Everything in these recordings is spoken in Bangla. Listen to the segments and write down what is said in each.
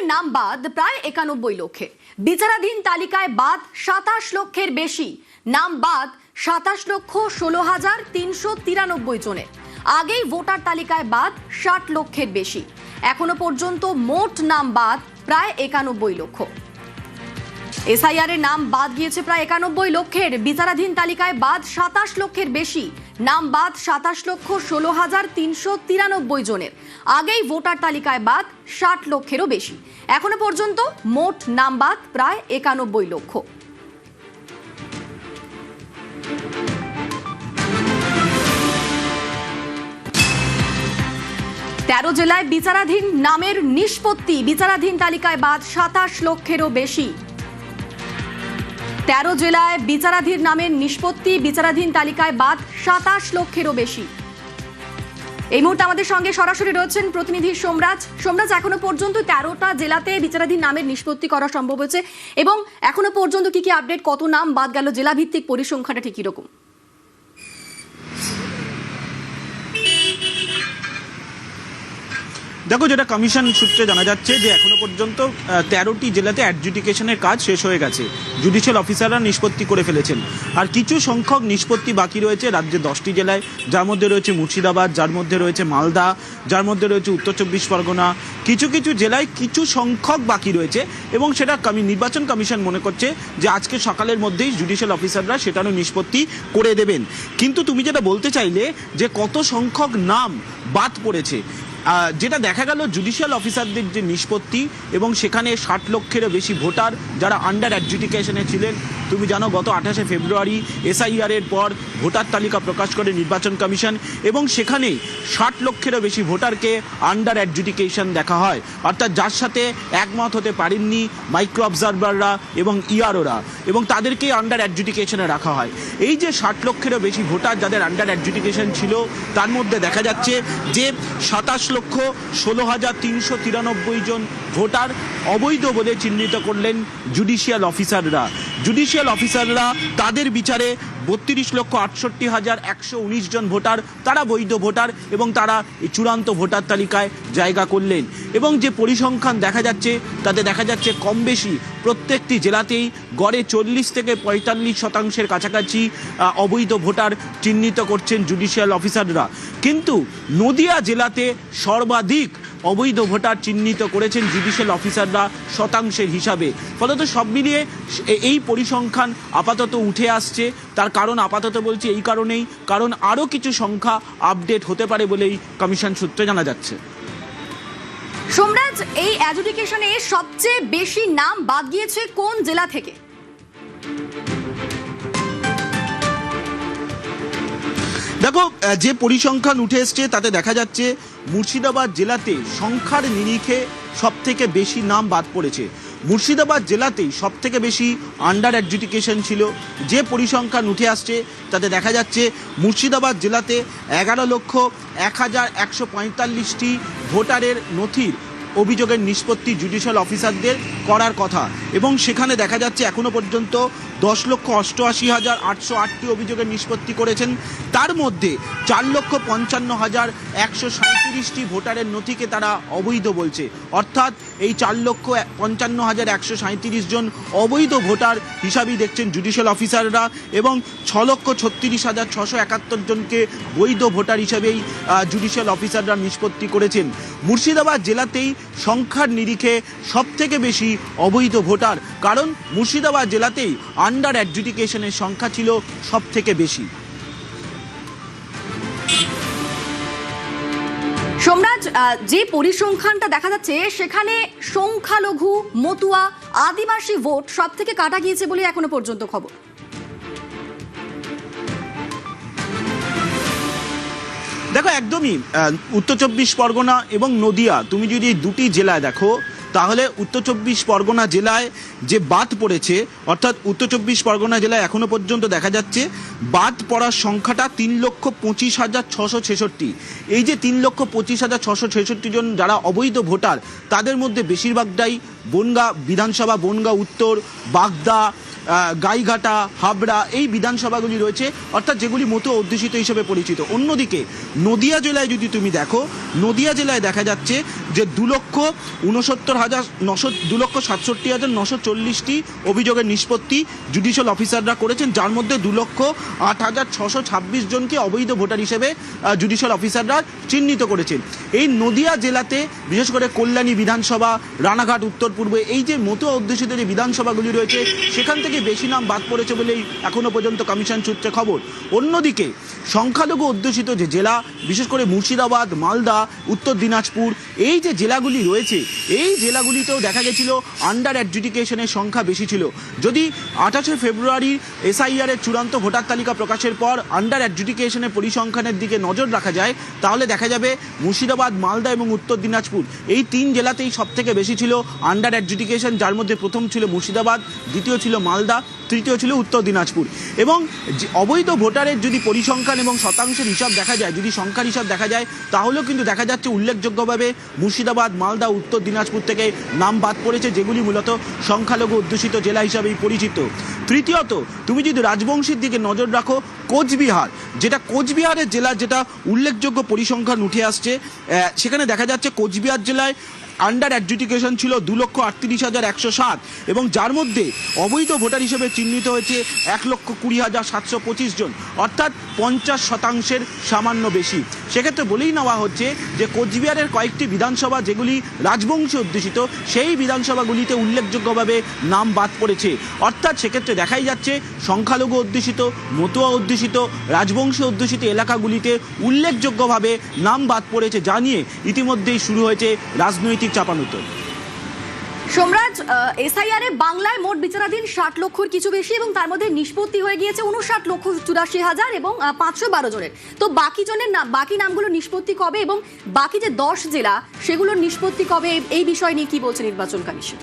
এসআইআর নাম বাদ প্রায় 91 লক্ষের, বিচারাধীন তালিকায় বাদ 27 লক্ষের বেশি, নাম বাদ 27 লক্ষ 16,393 জনের। আগেই ভোটার তালিকায় বাদ 60 লক্ষের বেশি। এখনো পর্যন্ত মোট নাম বাদ প্রায় 91 লক্ষ। এসআইআর এর নাম বাদ গিয়েছে প্রায় 91 লক্ষের, বিচারাধীন তালিকায় বাদ 27 লক্ষের বেশি, নাম বাদ 27 লক্ষ 16,393 জনের। আগেই ভোটার তালিকায় বাদ 60 লক্ষেরও বেশি। এখনো পর্যন্ত মোট নাম বাদ প্রায় 91 লক্ষ। তেরো জেলায় বিচারাধীন নামের নিষ্পত্তি, বিচারাধীন তালিকায় বাদ 27 লক্ষেরও বেশি। 13 জেলায় বিচারাধীন নামের নিষ্পত্তি, বিচারাধীন তালিকায় বাদ 27 লক্ষেরও বেশি। এই মুহূর্তে আমাদের সঙ্গে সরাসরি রয়েছেন প্রতিনিধি সোমরাজ। সোমরাজ, এখনো পর্যন্ত 13টা জেলাতে বিচারাধীন নামের নিষ্পত্তি করা সম্ভব হয়েছে এবং এখনো পর্যন্ত কি কি আপডেট, কত নাম বাদ গেল, জেলা ভিত্তিক পরিসংখ্যানটা ঠিক কিরকম? দেখো, যেটা কমিশন সূত্রে জানা যাচ্ছে যে এখনো পর্যন্ত 13টি জেলাতে অ্যাডজুডিকেশনের কাজ শেষ হয়ে গেছে, জুডিশিয়াল অফিসাররা নিষ্পত্তি করে ফেলেছেন। আর কিছু সংখ্যক নিষ্পত্তি বাকি রয়েছে রাজ্যে 10টি জেলায়, যার মধ্যে রয়েছে মুর্শিদাবাদ, যার মধ্যে রয়েছে মালদা, যার মধ্যে রয়েছে উত্তর 24 পরগনা। কিছু কিছু জেলায় কিছু সংখ্যক বাকি রয়েছে এবং সেটা নির্বাচন কমিশন মনে করছে যে আজকে সকালের মধ্যেই জুডিশিয়াল অফিসাররা সেটারও নিষ্পত্তি করে দেবেন। কিন্তু তুমি যেটা বলতে চাইলে যে কত সংখ্যক নাম বাদ পড়েছে, যেটা দেখা গেল জুডিশিয়াল অফিসারদের যে নিষ্পত্তি এবং সেখানে 60 লক্ষেরও বেশি ভোটার যারা আন্ডার অ্যাডজুডিকেশনে ছিলেন। তুমি জানো গত 28শে ফেব্রুয়ারি এসআইআর এর পর ভোটার তালিকা প্রকাশ করে নির্বাচন কমিশন এবং সেখানে 60 লক্ষেরও বেশি ভোটারকে আন্ডার অ্যাডজুডিকেশন দেখা হয়, অর্থাৎ যার সাথে একমত হতে পারেননি মাইক্রো অবজারভাররা এবং ইআরওরা, এবং তাদেরকে আন্ডার অ্যাডজুডিকেশনে রাখা হয়। এই যে 60 লক্ষেরও বেশি ভোটার যাদের আন্ডার অ্যাডজুডিকেশন ছিল, তার মধ্যে দেখা যাচ্ছে যে 27 লক্ষ 16,393 জন ভোটার অবৈধ বলে চিহ্নিত করলেন জুডিশিয়াল অফিসাররা। জুডিশিয়াল অফিসাররা তাদের বিচারে 32 লক্ষ 68,119 জন ভোটার তারা বৈধ ভোটার এবং তারা চূড়ান্ত ভোটার তালিকায় জায়গা করলেন। এবং যে পরিসংখ্যান দেখা যাচ্ছে তাতে দেখা যাচ্ছে কম বেশি প্রত্যেকটি জেলাতেই গড়ে 40 থেকে 45% কাছাকাছি অবৈধ ভোটার চিহ্নিত করছেন জুডিশিয়াল অফিসাররা। কিন্তু নদিয়া জেলাতে সর্বাধিক অবৈধ ভোটার চিহ্নিত করেছেন জুডিশিয়াল অফিসাররা শতাংশের হিসাবে। ফলত সব মিলিয়ে এই পরিসংখ্যান আপাতত উঠে আসছে। তার কারণ আপাতত বলছি এই কারণেই, কারণ আরও কিছু সংখ্যা আপডেট হতে পারে বলেই কমিশন সূত্রে জানা যাচ্ছে। সোমরাজ, এই অ্যাডজুডিকেশনে সবচেয়ে বেশি নাম বাদ গিয়েছে কোন জেলা থেকে? দেখো, যে পরিসংখ্যান উঠে এসছে তাতে দেখা যাচ্ছে মুর্শিদাবাদ জেলাতে সংখ্যার নিরিখে সব থেকে বেশি নাম বাদ পড়েছে। মুর্শিদাবাদ জেলাতেই সব থেকে বেশি আন্ডার অ্যাডজুডিকেশন ছিল। যে পরিসংখ্যান উঠে আসছে তাতে দেখা যাচ্ছে মুর্শিদাবাদ জেলাতে 11,01,145টি ভোটারের নথির অভিযোগের নিষ্পত্তি জুডিশিয়াল অফিসারদের করার কথা এবং সেখানে দেখা যাচ্ছে এখনো পর্যন্ত 10,88,808টি অভিযোগের নিষ্পত্তি করেছেন। তার মধ্যে 4,55,137টি ভোটারের নথিকে তারা অবৈধ বলছে, অর্থাৎ এই 4,55,137 জন অবৈধ ভোটার হিসাবেই দেখছেন জুডিশিয়াল অফিসাররা এবং 6,36,671 জনকে বৈধ ভোটার হিসাবেই জুডিশিয়াল অফিসাররা নিষ্পত্তি করেছেন। মুর্শিদাবাদ জেলাতেই সংখ্যার নিরিখে সব থেকে বেশি অবৈধ ভোটার, কারণ মুর্শিদাবাদ জেলাতেই আন্ডার অ্যাডজুডিকেশনের সংখ্যা ছিল সব থেকে বেশি। সোমরাজ, যে পরিসংখ্যানটা দেখা যাচ্ছে সেখানে সংখ্যালঘু, মতুয়া, আদিবাসী ভোট সব থেকে কাটা গিয়েছে বলে এখনো পর্যন্ত খবর। দেখো, একদমই উত্তর 24 পরগনা এবং নদিয়া, তুমি যদি এই দুটি জেলায় দেখো তাহলে উত্তর 24 পরগনা জেলায় যে বাদ পড়েছে, অর্থাৎ উত্তর 24 পরগনা জেলায় এখনো পর্যন্ত দেখা যাচ্ছে বাদ পড়ার সংখ্যাটা 3,25,666। এই যে 3,25,666 জন যারা অবৈধ ভোটার, তাদের মধ্যে বেশিরভাগটাই বনগাঁ বিধানসভা, বনগাঁ উত্তর, বাগদা, গাইঘাটা, হাবড়া এই বিধানসভাগুলি রয়েছে, অর্থাৎ যেগুলি মতুয়া অধ্যুষিত হিসেবে পরিচিত। অন্যদিকে নদিয়া জেলায় যদি তুমি দেখো, নদিয়া জেলায় দেখা যাচ্ছে যে 2,67,940টি অভিযোগের নিষ্পত্তি জুডিশিয়াল অফিসাররা করেছেন, যার মধ্যে 2,08,626 জনকে অবৈধ ভোটার হিসেবে জুডিশিয়াল অফিসাররা চিহ্নিত করেছেন। এই নদিয়া জেলাতে বিশেষ করে কল্যাণী বিধানসভা, রানাঘাট উত্তর পূর্বে এই যে মতুয়া অধ্যুষিত যে বিধানসভাগুলি রয়েছে সেখান থেকে বেশি নাম বাদ পড়েছে বলেই এখনো পর্যন্ত কমিশন সূত্রে খবর। অন্যদিকে সংখ্যালঘু অধ্যুষিত যে জেলা, বিশেষ করে মুর্শিদাবাদ, মালদা, উত্তর দিনাজপুর এই যে জেলাগুলি রয়েছে এই জেলাগুলিতেও দেখা গেছিল আন্ডার অ্যাডজুডিকেশনের সংখ্যা বেশি ছিল। যদি 28 ফেব্রুয়ারি SIR এর চূড়ান্ত ভোটার তালিকা প্রকাশের পর আন্ডার অ্যাডজুডিকেশনের পরিসংখ্যানের দিকে নজর রাখা যায় তাহলে দেখা যাবে মুর্শিদাবাদ, মালদা এবং উত্তর দিনাজপুর এই 3 জেলাতেই সবথেকে বেশি ছিল আন্ডার অ্যাডজুডিকেশন, যার মধ্যে প্রথম ছিল মুর্শিদাবাদ, দ্বিতীয় ছিল মালদা, তৃতীয় ছিল উত্তর দিনাজপুর। এবং অবৈধ ভোটারের যদি পরিসংখ্যান এবং শতাংশের হিসাব দেখা যায়, যদি সংখ্যার হিসাব দেখা যায় তাহলেও কিন্তু দেখা যাচ্ছে উল্লেখযোগ্যভাবে মুর্শিদাবাদ, মালদা, উত্তর দিনাজপুর থেকে নাম বাদ পড়েছে, যেগুলি মূলত সংখ্যালঘু অধ্যুষিত জেলা হিসাবেই পরিচিত। তৃতীয়ত, তুমি যদি রাজবংশীর দিকে নজর রাখো, কোচবিহার, যেটা কোচবিহারের জেলা, যেটা উল্লেখযোগ্য পরিসংখ্যান উঠে আসছে, সেখানে দেখা যাচ্ছে কোচবিহার জেলায় আন্ডার অ্যাডজুডিকেশন ছিল 2,38,107 এবং যার মধ্যে অবৈধ ভোটার হিসেবে চিহ্নিত হয়েছে 1,20,725 জন, অর্থাৎ 50% সামান্য বেশি। সেক্ষেত্রে বলেই নেওয়া হচ্ছে যে কোচবিহারের কয়েকটি বিধানসভা যেগুলি রাজবংশী অধ্যুষিত সেই বিধানসভাগুলিতে উল্লেখযোগ্যভাবে নাম বাদ পড়েছে। অর্থাৎ সেক্ষেত্রে দেখাই যাচ্ছে সংখ্যালঘু অধ্যুষিত, মতুয়া অধ্যুষিত, রাজবংশী অধ্যুষিত এলাকাগুলিতে উল্লেখযোগ্যভাবে নাম বাদ পড়েছে, যা নিয়ে ইতিমধ্যেই শুরু হয়েছে রাজনৈতিক চাপানুতোর। সোমরাজ, SIR এ বাংলায় মোট বিচারাধীন 60 লক্ষর কিছু বেশি এবং তার মধ্যে নিষ্পত্তি হয়ে গিয়েছে 59,84,000 এবং 512 জনের। তো বাকি নামগুলো নিষ্পত্তি কবে এবং বাকি যে 10 জেলা সেগুলোর নিষ্পত্তি কবে, এই বিষয় নিয়ে কি বলছে নির্বাচন কমিশন?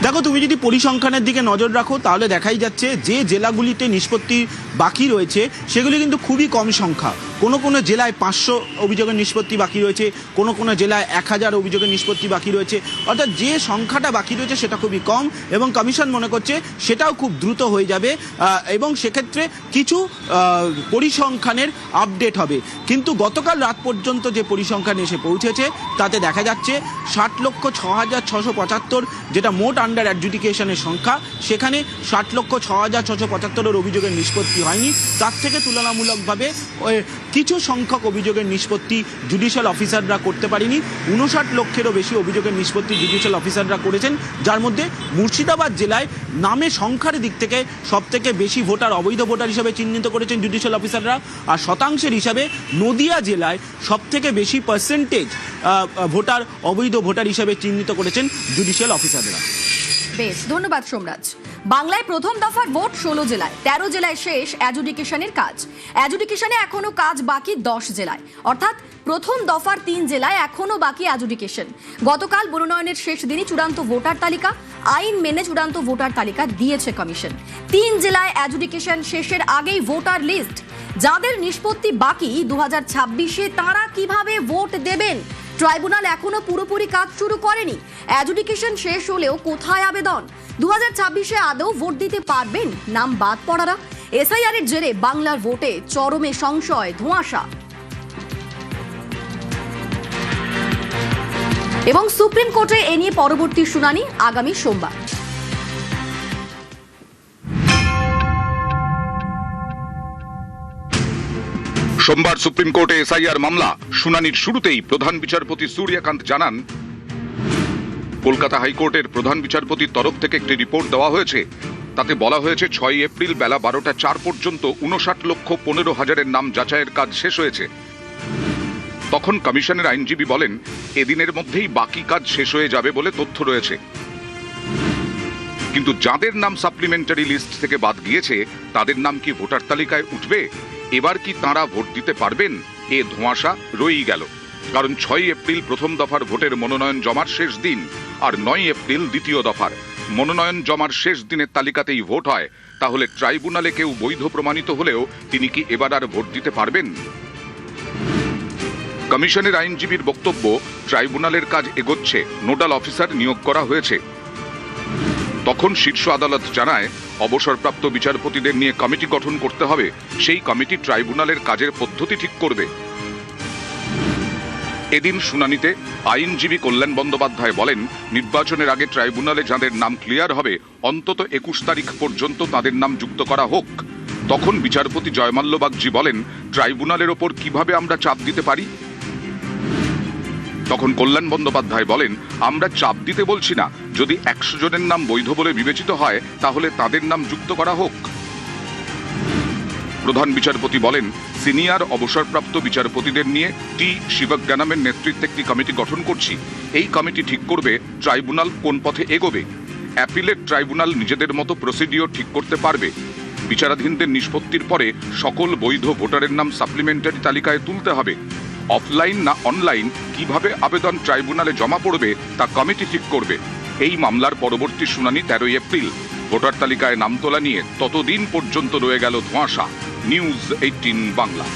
দেখো, তুমি যদি পরিসংখ্যানের দিকে নজর রাখো তাহলে দেখাই যাচ্ছে যে জেলাগুলিতে নিষ্পত্তি বাকি রয়েছে সেগুলি কিন্তু খুবই কম সংখ্যা। কোনো কোনো জেলায় 500 অভিযোগের নিষ্পত্তি বাকি রয়েছে, কোনো কোনো জেলায় 1000 অভিযোগের নিষ্পত্তি বাকি রয়েছে, অর্থাৎ যে সংখ্যাটা বাকি রয়েছে সেটা খুবই কম এবং কমিশন মনে করছে সেটাও খুব দ্রুত হয়ে যাবে এবং সেক্ষেত্রে কিছু পরিসংখ্যানের আপডেট হবে। কিন্তু গতকাল রাত পর্যন্ত যে পরিসংখ্যান এসে পৌঁছেছে তাতে দেখা যাচ্ছে 60,06,675 যেটা মোট আন্ডার অ্যাডজুডিকেশনের সংখ্যা, সেখানে 60,06,675 অভিযোগের নিষ্পত্তি হয়নি। তার থেকে তুলনামূলকভাবে কিছু সংখ্যক অভিযোগের নিষ্পত্তি জুডিশিয়াল অফিসাররা করতে পারেনি। 59 লক্ষেরও বেশি অভিযোগের নিষ্পত্তি জুডিশিয়াল অফিসাররা করেছেন, যার মধ্যে মুর্শিদাবাদ জেলায় নামে সংখ্যার দিক থেকে সবথেকে বেশি ভোটার অবৈধ ভোটার হিসেবে চিহ্নিত করেছেন জুডিশিয়াল অফিসাররা, আর শতাংশের হিসাবে নদিয়া জেলায় সবথেকে বেশি পার্সেন্টেজ ভোটার অবৈধ ভোটার হিসেবে চিহ্নিত করেছেন জুডিশিয়াল অফিসাররা। বেশ, ধন্যবাদ সোমরাজ। বাংলায় প্রথম দফার ভোট 16 জেলায়, 13 জেলায় শেষ অ্যাডজুডিকেশনের কাজ। অ্যাডজুডিকেশনে এখনো কাজ বাকি 10 জেলায়, অর্থাৎ প্রথম দফার 3 জেলায় এখনো বাকি অ্যাডজুডিকেশন। গতকাল মনোনয়নের শেষ দিনই চূড়ান্ত ভোটার তালিকা, আইন মেনে চূড়ান্ত ভোটার তালিকা দিয়েছে কমিশন। 3 জেলায় অ্যাডজুডিকেশন শেষের আগেই ভোটার লিস্ট। যাদের নিষ্পত্তি বাকি 2026-এ তারা কিভাবে ভোট দেবেন? ট্রাইব্যুনাল এখনো পুরোপুরি কাজ শুরু করেনি। অ্যাডজুডিকেশন শেষ হলেও কোথায় আবেদন? 2026-এ আদৌ ভোট দিতে পারবেন নাম বাদ পড়ারা? SIR এর জেরে বাংলার ভোটে চরমে সংশয়, ধোঁয়াশা। এবং সুপ্রিম কোর্টে এ নিয়ে পরবর্তী শুনানি আগামী সোমবার। সোমবার সুপ্রিম কোর্টে SIR মামলা শুনানির শুরুতেই প্রধান বিচারপতি সূর্যকান্ত জানান, কলকাতা হাইকোর্টের প্রধান বিচারপতির তরফ থেকে একটি রিপোর্ট দেওয়া হয়েছে। তাতে বলা হয়েছে 6 এপ্রিল বেলা 12টা 4 পর্যন্ত 59,15,000 নাম যাচাইয়ের কাজ শেষ হয়েছে। তখন কমিশনের আইনজীবী বলেন, এদিনের মধ্যেই বাকি কাজ শেষ হয়ে যাবে বলে তথ্য রয়েছে। কিন্তু যাদের নাম সাপ্লিমেন্টারি লিস্ট থেকে বাদ গিয়েছে তাদের নাম কি ভোটার তালিকায় উঠবে? এবার কি তাঁরা ভোট দিতে পারবেন? এ ধোঁয়াশা রয়েই গেল। কারণ 6 এপ্রিল প্রথম দফার ভোটের মনোনয়ন জমার শেষ দিন, আর 9 এপ্রিল দ্বিতীয় দফার। মনোনয়ন জমার শেষ দিনের তালিকাতেই ভোট হয়, তাহলে ট্রাইব্যুনালে কেউ বৈধ প্রমাণিত হলেও তিনি কি এবার আর ভোট দিতে পারবেন? কমিশনের আইনজীবীর বক্তব্য, ট্রাইব্যুনালের কাজ এগোচ্ছে, নোডাল অফিসার নিয়োগ করা হয়েছে। তখন শীর্ষ আদালত জানায় অবসরপ্রাপ্ত বিচারপতিদের নিয়ে কমিটি গঠন করতে হবে, সেই কমিটি ট্রাইব্যুনালের কাজের পদ্ধতি ঠিক করবে। এদিন শুনানিতে আইনজীবী কল্যাণ বন্দ্যোপাধ্যায় বলেন, নির্বাচনের আগে ট্রাইব্যুনালে যাদের নাম ক্লিয়ার হবে অন্তত 21 তারিখ পর্যন্ত তাদের নাম যুক্ত করা হোক। তখন বিচারপতি জয়মাল্য বাগচি বলেন, ট্রাইব্যুনালের ওপর কিভাবে আমরা চাপ দিতে পারি? তখন কল্যাণ বন্দ্যোপাধ্যায় বলেন, আমরা চাপ দিতে বলছি না, যদি 100 জনের নাম বৈধ বলে বিবেচিত হয় তাহলে তাদের নাম যুক্ত করা হোক। প্রধান বিচারপতি বলেন, সিনিয়র অবসরপ্রাপ্ত বিচারপতিদের নিয়ে টি শিবজ্ঞানামের নেতৃত্বে একটি কমিটি গঠন করছি। এই কমিটি ঠিক করবে ট্রাইব্যুনাল কোন পথে এগোবে। অ্যাপিলেট ট্রাইব্যুনাল নিজেদের মতো প্রসিডিওর ঠিক করতে পারবে। বিচারাধীনদের নিষ্পত্তির পরে সকল বৈধ ভোটারের নাম সাপ্লিমেন্টারি তালিকায় তুলতে হবে। অফলাইন না অনলাইন কিভাবে আবেদন ট্রাইব্যুনালে জমা পড়বে তা কমিটি ঠিক করবে। এই মামলার পরবর্তী শুনানি 13 এপ্রিল। ভোটার তালিকায় নাম তোলা নিয়ে ততদিন পর্যন্ত রয়ে গেল ধোঁয়াশা। নিউজ 18 বাংলা।